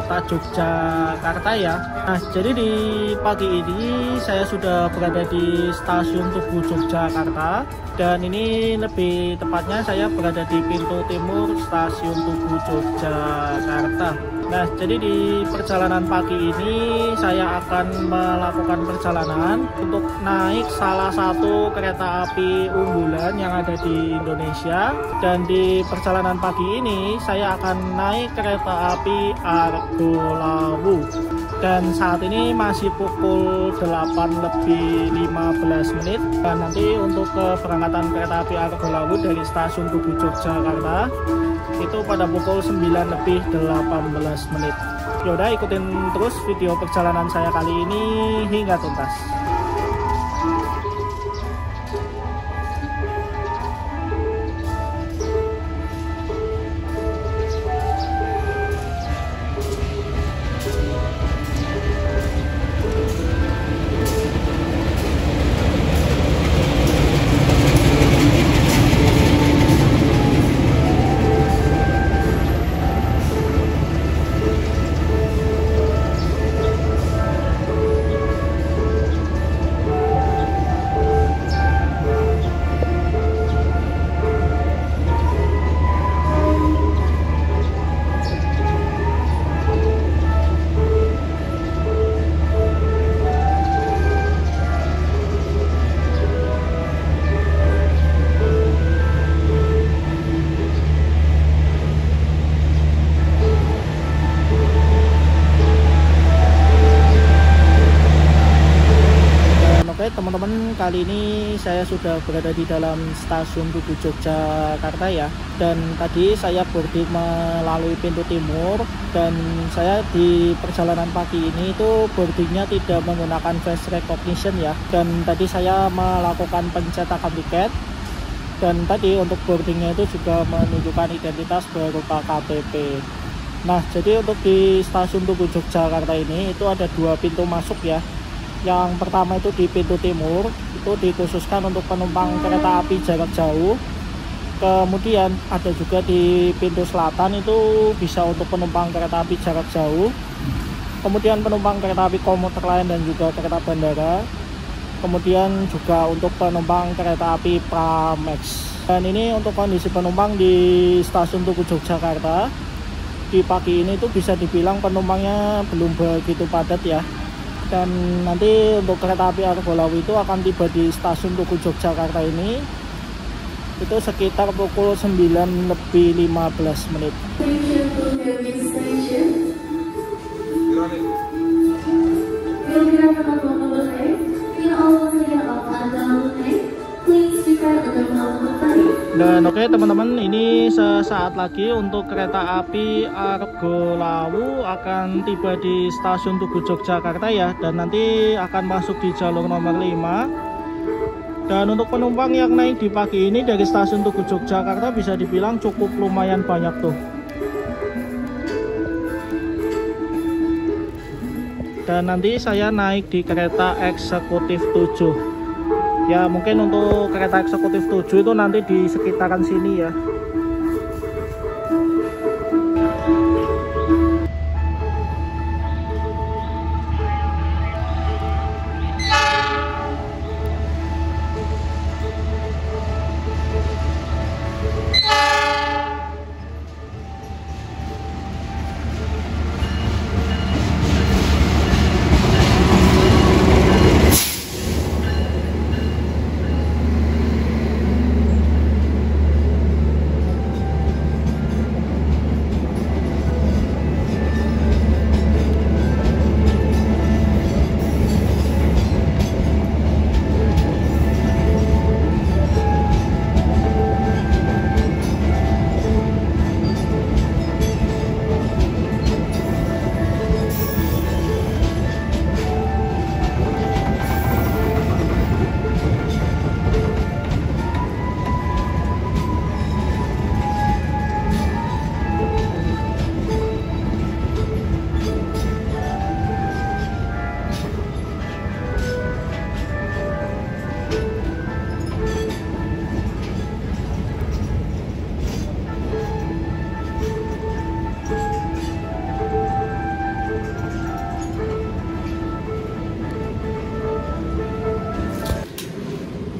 kota Yogyakarta ya. Nah, jadi di pagi ini saya sudah berada di stasiun Tugu Yogyakarta, dan ini lebih tepatnya saya berada di pintu timur stasiun Tugu Yogyakarta. Nah, jadi di perjalanan pagi ini saya akan melakukan perjalanan untuk naik salah satu kereta api unggulan yang ada di Indonesia. Dan di perjalanan pagi ini saya akan naik kereta api Argo Lawu. Dan saat ini masih pukul 8:15. Dan nanti untuk keberangkatan kereta api Argo Lawu dari stasiun Tugu Yogyakarta itu pada pukul 9:18. Yaudah, ikutin terus video perjalanan saya kali ini hingga tuntas. Oke teman-teman, kali ini saya sudah berada di dalam stasiun Tugu Yogyakarta ya. Dan tadi saya boarding melalui pintu timur, dan saya di perjalanan pagi ini itu boardingnya tidak menggunakan face recognition ya. Dan tadi saya melakukan pencetakan tiket, dan tadi untuk boardingnya itu juga menunjukkan identitas berupa KTP. Nah, jadi untuk di stasiun Tugu Yogyakarta ini itu ada dua pintu masuk ya. Yang pertama itu di pintu timur, itu dikhususkan untuk penumpang kereta api jarak jauh. Kemudian ada juga di pintu selatan, itu bisa untuk penumpang kereta api jarak jauh. Kemudian penumpang kereta api komuter lain dan juga kereta bandara. Kemudian juga untuk penumpang kereta api Pramex. Dan ini untuk kondisi penumpang di stasiun Tugu Yogyakarta. Di pagi ini tuh bisa dibilang penumpangnya belum begitu padat ya. Dan nanti untuk kereta api Argo Lawu itu akan tiba di stasiun Tugu Yogyakarta ini itu sekitar pukul 9:15. Dan oke teman-teman, ini sesaat lagi untuk kereta api Argo Lawu akan tiba di stasiun Tugu Yogyakarta ya, dan nanti akan masuk di jalur nomor 5. Dan untuk penumpang yang naik di pagi ini dari stasiun Tugu Yogyakarta bisa dibilang cukup lumayan banyak tuh. Dan nanti saya naik di kereta eksekutif 7. Ya, mungkin untuk kereta eksekutif 7 itu nanti di sekitaran sini ya.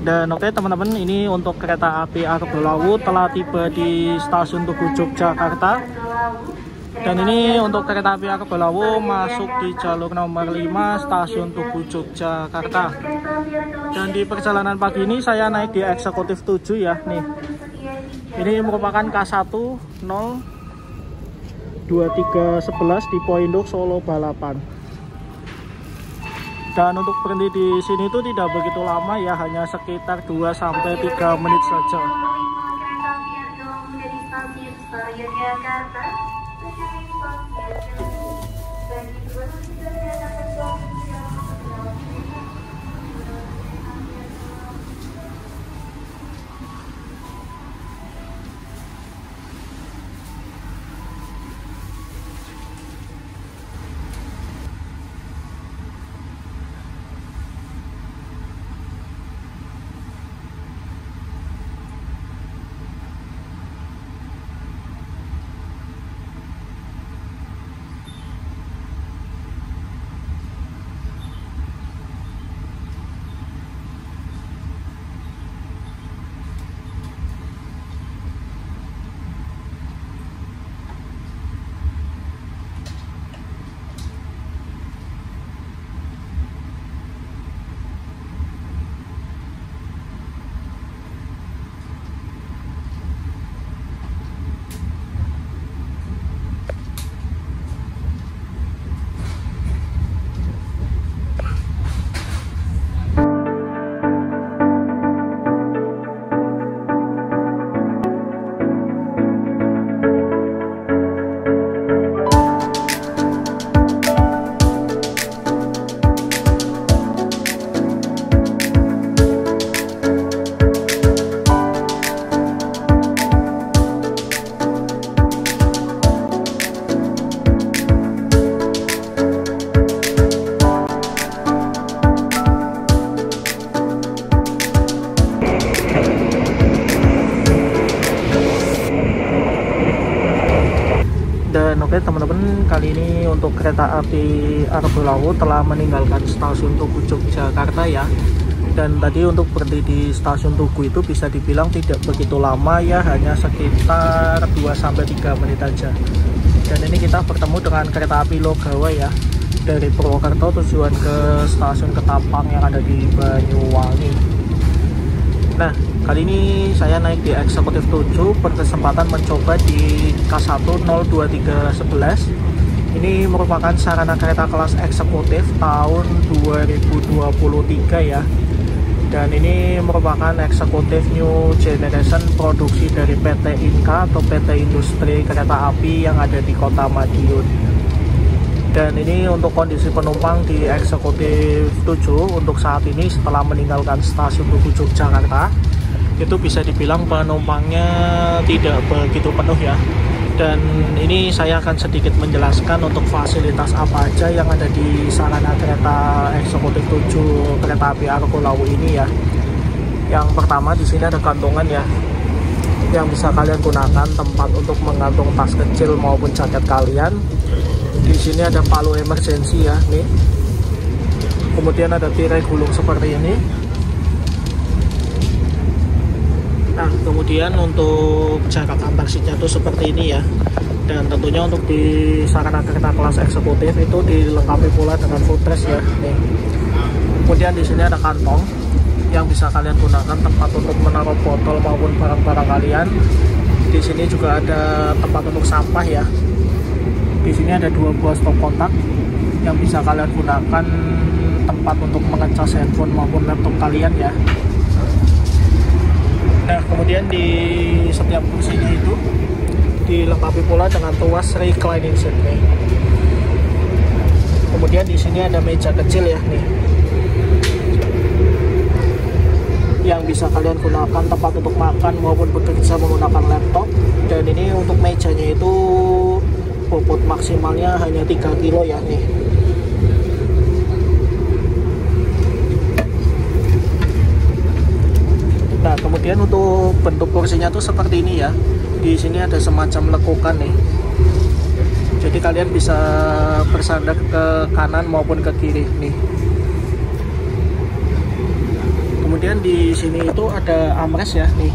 Dan oke teman-teman, ini untuk kereta api Argo Lawu telah tiba di stasiun Tugu Yogyakarta. Dan ini untuk kereta api Argo Lawu masuk di jalur nomor 5 stasiun Tugu Yogyakarta. Dan di perjalanan pagi ini saya naik di eksekutif 7 ya nih. Ini merupakan K1 02311 di Poinduk Solo Balapan. Dan untuk berhenti di sini itu tidak begitu lama ya, hanya sekitar 2-3 menit saja. Dan oke teman-teman, kali ini untuk kereta api Argo Lawu telah meninggalkan stasiun Tugu Yogyakarta ya. Dan tadi untuk berhenti di stasiun Tugu itu bisa dibilang tidak begitu lama ya, hanya sekitar 2-3 menit aja. Dan ini kita bertemu dengan kereta api Logawa ya, dari Purwokerto tujuan ke stasiun Ketapang yang ada di Banyuwangi. Nah, kali ini saya naik di eksekutif 7, berkesempatan mencoba di K1 02311. Ini merupakan sarana kereta kelas eksekutif tahun 2023 ya. Dan ini merupakan eksekutif new generation produksi dari PT Inka atau PT Industri Kereta Api yang ada di Kota Madiun. Dan ini untuk kondisi penumpang di eksekutif 7 untuk saat ini setelah meninggalkan stasiun Tugu Yogyakarta, itu bisa dibilang penumpangnya tidak begitu penuh ya. Dan ini saya akan sedikit menjelaskan untuk fasilitas apa aja yang ada di sarana kereta eksekutif 7 kereta api Argo Lawu ini ya. Yang pertama, di sini ada kantongan ya, yang bisa kalian gunakan tempat untuk menggantung tas kecil maupun jaket kalian. Di sini ada palu emergensi ya nih. Kemudian ada tirai gulung seperti ini. Nah, kemudian untuk jarak antar seatnya itu seperti ini ya. Dan tentunya untuk di sarana kereta kelas eksekutif itu dilengkapi pula dengan footrest ya nih. Kemudian di sini ada kantong yang bisa kalian gunakan tempat untuk menaruh botol maupun barang-barang kalian. Di sini juga ada tempat untuk sampah ya. Di sini ada 2 buah stop kontak yang bisa kalian gunakan tempat untuk mengecas handphone maupun laptop kalian ya. Nah, kemudian di setiap kursinya itu dilengkapi pula dengan tuas reclining seat nih. Kemudian di sini ada meja kecil ya nih, yang bisa kalian gunakan tempat untuk makan maupun bekerja menggunakan laptop. Dan ini untuk mejanya itu bobot maksimalnya hanya 3 kilo ya nih. Nah, kemudian untuk bentuk kursinya tuh seperti ini ya. Di sini ada semacam lekukan nih. Jadi kalian bisa bersandar ke kanan maupun ke kiri nih. kemudian di sini itu ada armrest ya nih.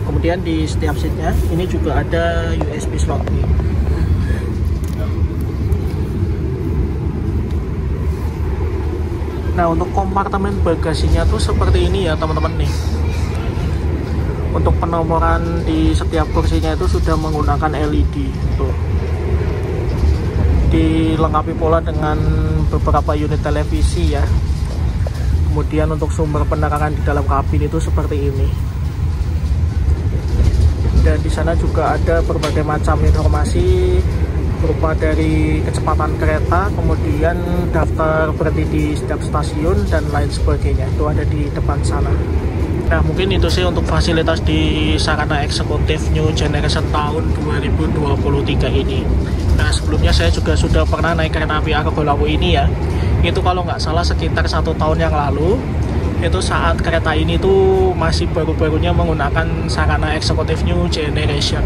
Kemudian di setiap seatnya ini juga ada USB slot nih. Nah, untuk kompartemen bagasinya tuh seperti ini ya teman-teman nih. Untuk penomoran di setiap kursinya itu sudah menggunakan LED tuh. Dilengkapi pula dengan beberapa unit televisi ya. Kemudian untuk sumber penerangan di dalam kabin itu seperti ini. Dan di sana juga ada berbagai macam informasi berupa dari kecepatan kereta, kemudian daftar berhenti di setiap stasiun dan lain sebagainya. Itu ada di depan sana. Nah, mungkin itu sih untuk fasilitas di Sarana Eksekutif New Generation tahun 2023 ini. Nah, sebelumnya saya juga sudah pernah naik kereta api Argo Lawu ini ya. Itu kalau nggak salah sekitar 1 tahun yang lalu. Itu saat kereta ini tuh masih baru-barunya menggunakan Sarana Eksekutif New Generation.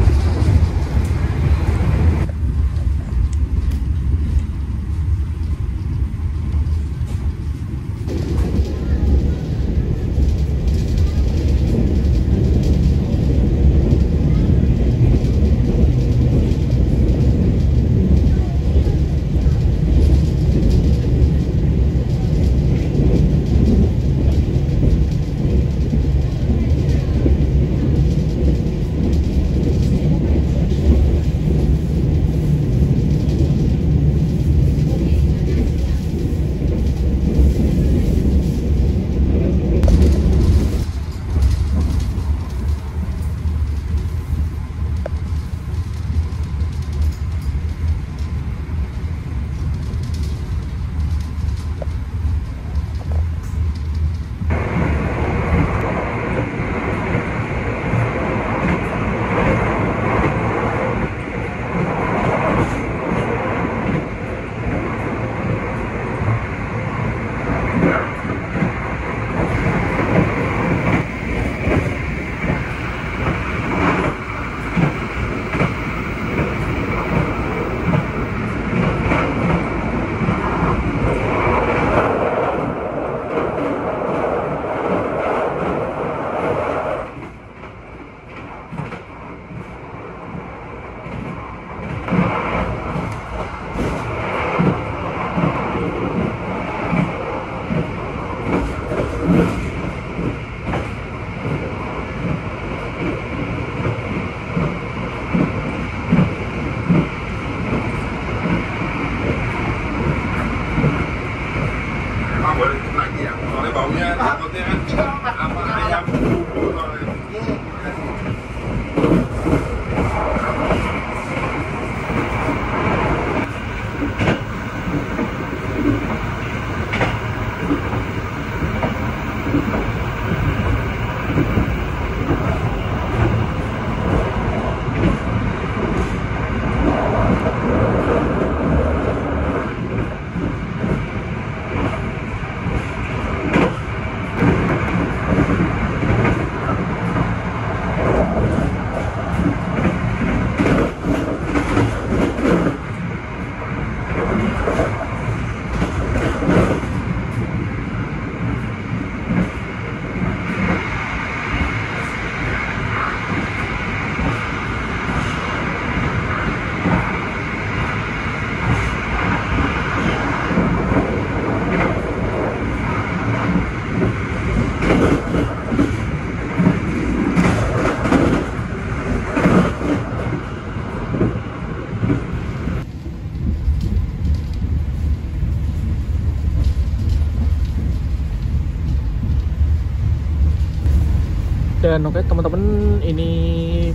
Dan oke teman-teman, ini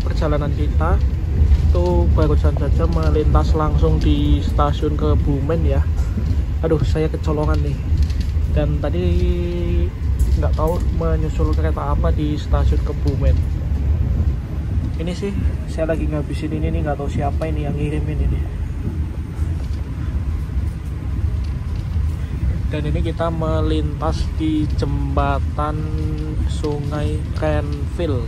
perjalanan kita itu barusan saja melintas langsung di stasiun Kebumen ya. Aduh, saya kecolongan nih. Dan tadi nggak tahu menyusul kereta apa di stasiun Kebumen. Ini sih saya lagi ngabisin ini nih, nggak tahu siapa ini yang ngirimin ini. Dan ini kita melintas di jembatan Sungai Renville.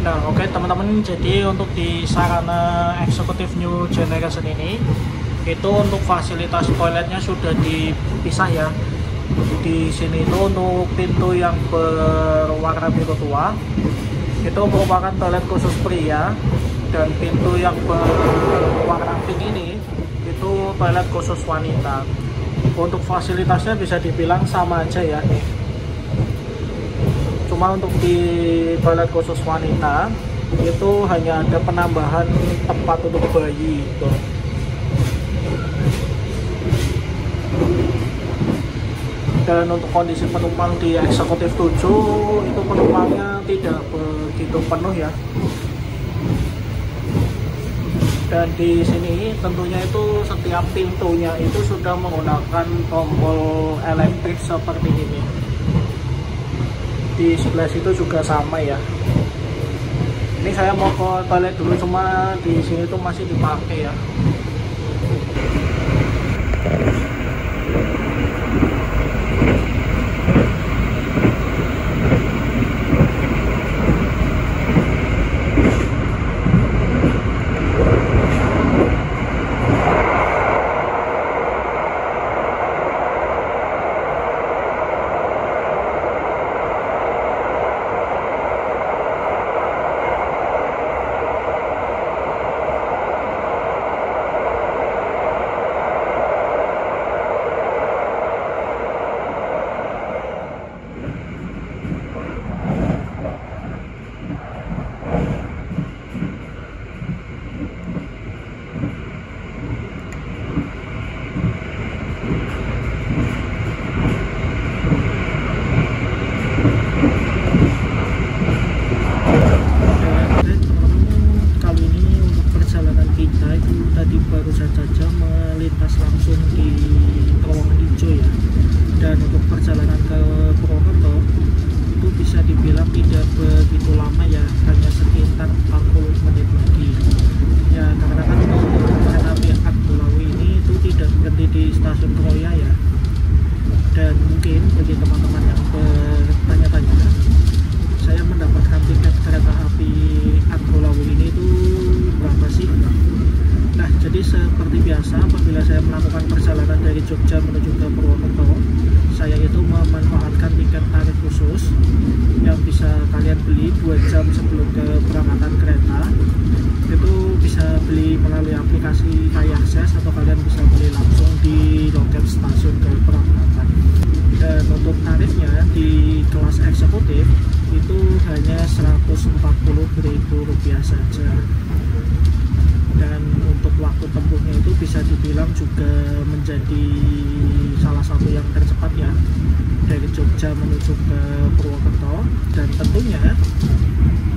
Nah, oke teman-teman, jadi untuk di sarana eksekutif new generation ini itu untuk fasilitas toiletnya sudah dipisah ya. Di sini itu untuk pintu yang berwarna biru tua itu merupakan toilet khusus pria, dan pintu yang berwarna pink ini itu toilet khusus wanita. Untuk fasilitasnya bisa dibilang sama aja ya. Cuma untuk di toilet khusus wanita itu hanya ada penambahan tempat untuk bayi gitu. Dan untuk kondisi penumpang di eksekutif 7 itu penumpangnya tidak begitu penuh ya. Dan di sini tentunya itu setiap pintunya itu sudah menggunakan tombol elektrik seperti ini. Di sebelah situ juga sama ya. Ini saya mau ke toilet dulu, cuma di sini tuh masih dipakai ya. Baru saja melintas langsung di terowongan hijau ya. Dan untuk perjalanan ke Purwokerto itu bisa dibilang tidak begitu lama ya, hanya sekitar 40 menit lagi ya, karena kan untuk kereta api Argolawi ini itu tidak berhenti di stasiun Kroya ya. Dan mungkin bagi teman-teman yang bertanya-tanya, saya mendapatkan tiket kereta api Argolawi ini itu berapa sih? Nah, jadi seperti biasa apabila saya melakukan perjalanan dari Jogja menuju ke Purwokerto, saya itu memanfaatkan tiket tarif khusus yang bisa kalian beli 2 jam sebelum keberangkatan kereta. Itu bisa beli melalui aplikasi KAI-Akses atau kalian bisa beli langsung di loket stasiun keberangkatan. Dan untuk tarifnya di kelas eksekutif itu hanya Rp140.000 saja. Dan untuk waktu tempuhnya itu bisa dibilang juga menjadi salah satu yang tercepat ya, dari Jogja menuju ke Purwokerto. Dan tentunya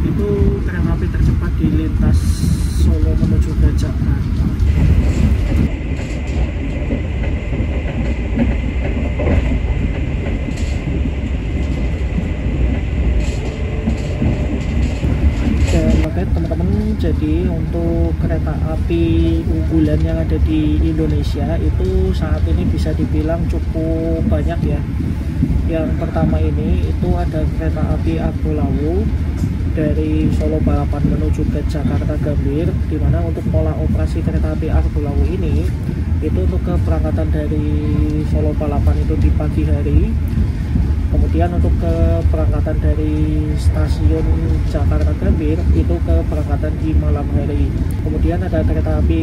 itu kereta api tercepat di lintas Solo menuju ke Jakarta. Oke teman-teman, jadi untuk kereta api unggulan yang ada di Indonesia itu saat ini bisa dibilang cukup banyak ya. Yang pertama ini itu ada kereta api Argolawu dari Solo Balapan menuju ke Jakarta Gambir, dimana untuk pola operasi kereta api Argolawu ini itu untuk keberangkatan dari Solo Balapan itu di pagi hari. Kemudian untuk keberangkatan dari stasiun Jakarta Gambir itu keberangkatan di malam hari. Kemudian ada kereta api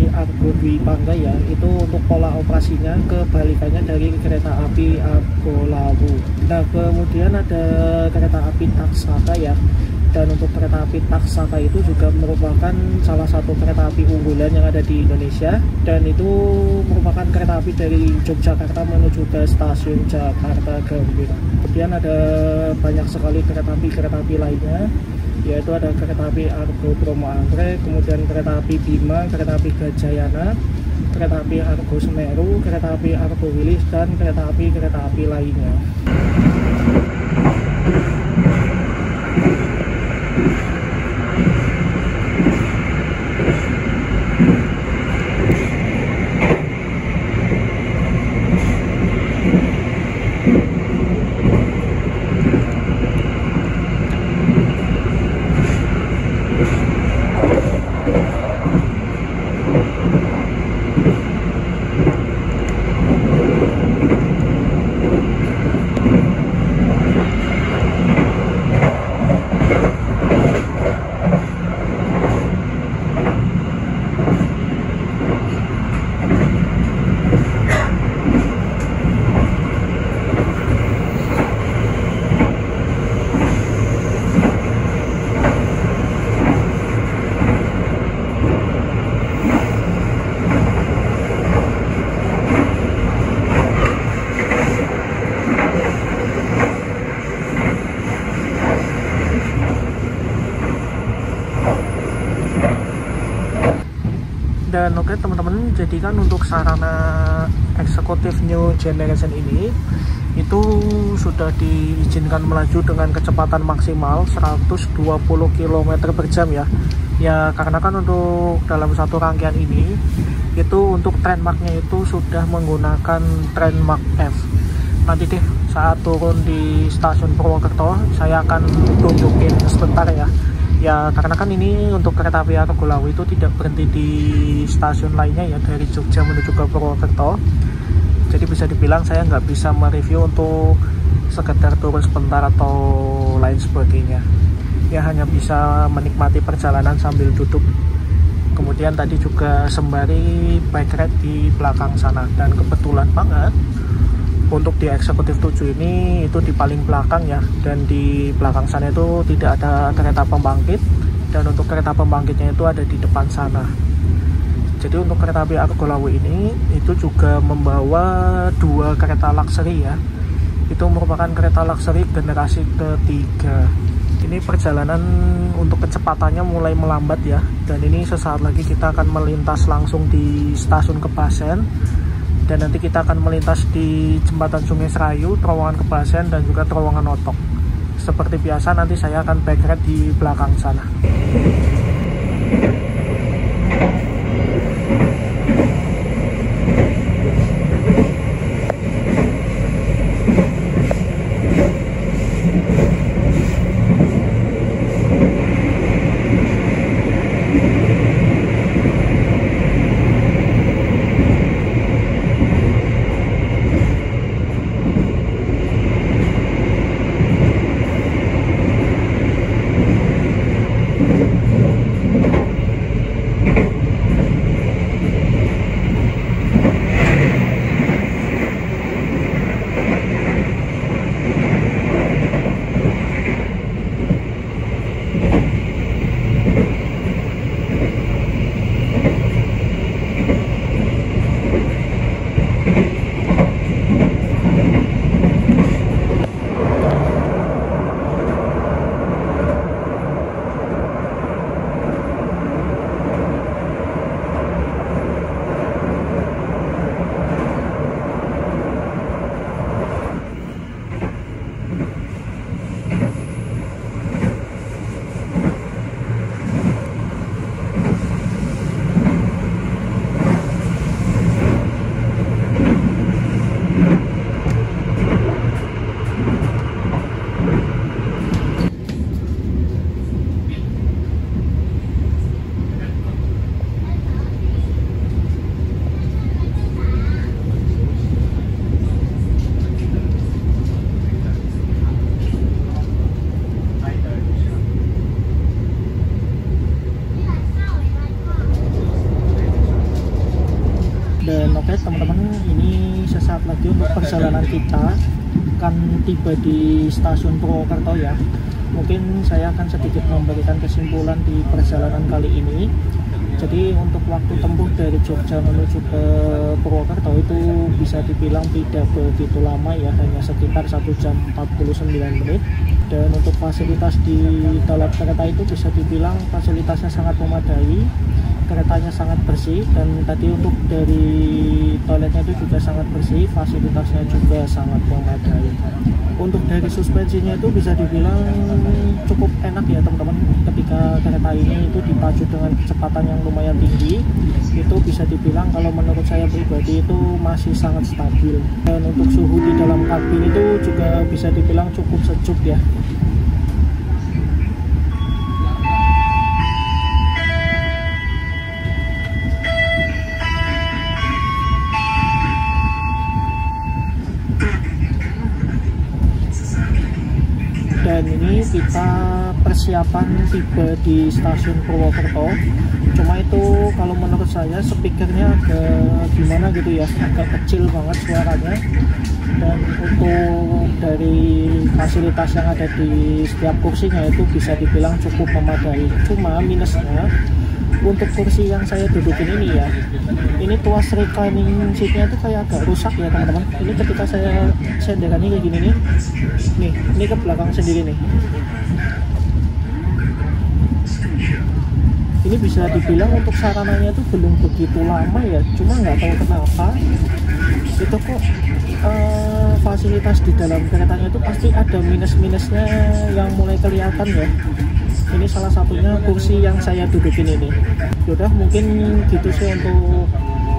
Argo Dwi Panggaya, itu untuk pola operasinya kebalikannya dari kereta api Argolawu. Nah, kemudian ada kereta api Taksaka ya. Dan untuk kereta api Taksaka itu juga merupakan salah satu kereta api unggulan yang ada di Indonesia, dan itu merupakan kereta api dari Yogyakarta menuju ke stasiun Jakarta Gambir. Kemudian ada banyak sekali kereta api lainnya, yaitu ada kereta api Argo Bromo Anggrek, kemudian kereta api Bima, kereta api Gajayana, kereta api Argo Semeru, kereta api Argo Wilis, dan kereta api lainnya. Dan oke teman-teman, jadi kan untuk sarana eksekutif new generation ini itu sudah diizinkan melaju dengan kecepatan maksimal 120 km per jam ya. Ya karena kan untuk dalam satu rangkaian ini itu untuk Trendmark-nya itu sudah menggunakan Trendmark F. Nanti deh saat turun di stasiun Purwokerto saya akan tunjukin sebentar ya. Ya karena kan ini untuk kereta api Argolawi itu tidak berhenti di stasiun lainnya ya, dari Jogja menuju ke Purwokerto. Jadi bisa dibilang saya nggak bisa mereview untuk sekedar turun sebentar atau lain sebagainya. Ya hanya bisa menikmati perjalanan sambil duduk. Kemudian tadi juga sembari bike ride di belakang sana. Dan kebetulan banget untuk di eksekutif 7 ini itu di paling belakang ya, dan di belakang sana itu tidak ada kereta pembangkit, dan untuk kereta pembangkitnya itu ada di depan sana. Jadi untuk kereta api Argolawi ini itu juga membawa 2 kereta luxury ya. Itu merupakan kereta luxury generasi ketiga. Ini perjalanan untuk kecepatannya mulai melambat ya, dan ini sesaat lagi kita akan melintas langsung di stasiun Kebasen. Dan nanti kita akan melintas di jembatan Sungai Serayu, terowongan Kebasen, dan juga terowongan Otok. Seperti biasa nanti saya akan bike ride di belakang sana. Dan oke teman-teman, ini sesaat lagi untuk perjalanan kita akan tiba di stasiun Purwokerto ya. Mungkin saya akan sedikit memberikan kesimpulan di perjalanan kali ini. Jadi untuk waktu tempuh dari Jogja menuju ke Purwokerto itu bisa dibilang tidak begitu lama ya, hanya sekitar 1 jam 49 menit. Dan untuk fasilitas di dalam kereta itu bisa dibilang fasilitasnya sangat memadai, keretanya sangat bersih, dan tadi untuk dari toiletnya itu juga sangat bersih, fasilitasnya juga sangat memadai. Untuk dari suspensinya itu bisa dibilang cukup enak ya teman-teman, ketika kereta ini itu dipacu dengan kecepatan yang lumayan tinggi, itu bisa dibilang kalau menurut saya pribadi itu masih sangat stabil. Dan untuk suhu di dalam kabin itu juga bisa dibilang cukup sejuk ya. Dan ini kita persiapan tiba di stasiun Purwokerto. Cuma itu kalau menurut saya speakernya agak gimana gitu ya, agak kecil banget suaranya. Dan untuk dari fasilitas yang ada di setiap kursinya itu bisa dibilang cukup memadai. Cuma minusnya untuk kursi yang saya dudukin ini ya, ini tuas reclining seatnya itu kayak agak rusak ya teman-teman. Ini ketika saya senderan ini kayak gini nih, ini ke belakang sendiri nih. Ini bisa dibilang untuk sarananya itu belum begitu lama ya, cuma nggak tahu kenapa itu kok fasilitas di dalam keretanya itu pasti ada minus-minusnya yang mulai kelihatan ya. Ini salah satunya kursi yang saya dudukin ini. Yaudah, mungkin gitu sih untuk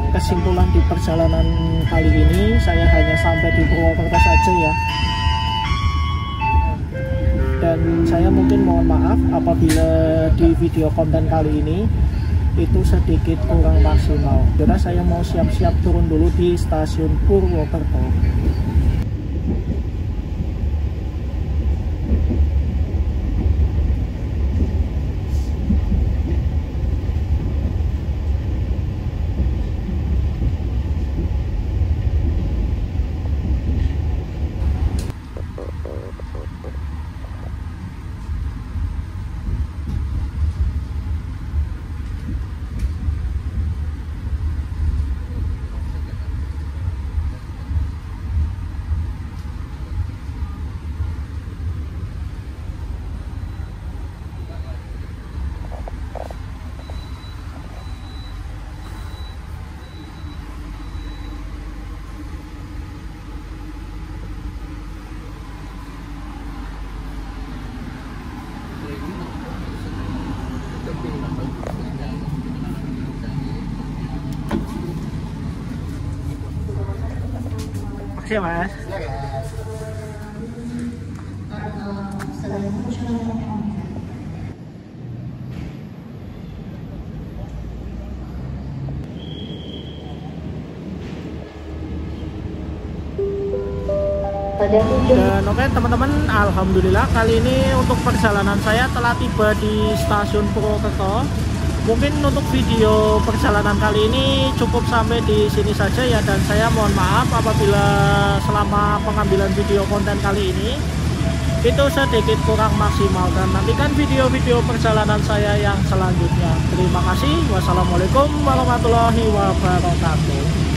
kesimpulan di perjalanan kali ini. Saya hanya sampai di Purwokerto saja ya, dan saya mungkin mohon maaf apabila di video konten kali ini itu sedikit kurang maksimal. Jadi saya mau siap-siap turun dulu di stasiun Purwokerto. Makasih ya Mas. Dan oke teman-teman, alhamdulillah kali ini untuk perjalanan saya telah tiba di stasiun Purwokerto. Mungkin untuk video perjalanan kali ini cukup sampai di sini saja ya, dan saya mohon maaf apabila selama pengambilan video konten kali ini itu sedikit kurang maksimal, dan nantikan video-video perjalanan saya yang selanjutnya. Terima kasih. Wassalamualaikum warahmatullahi wabarakatuh.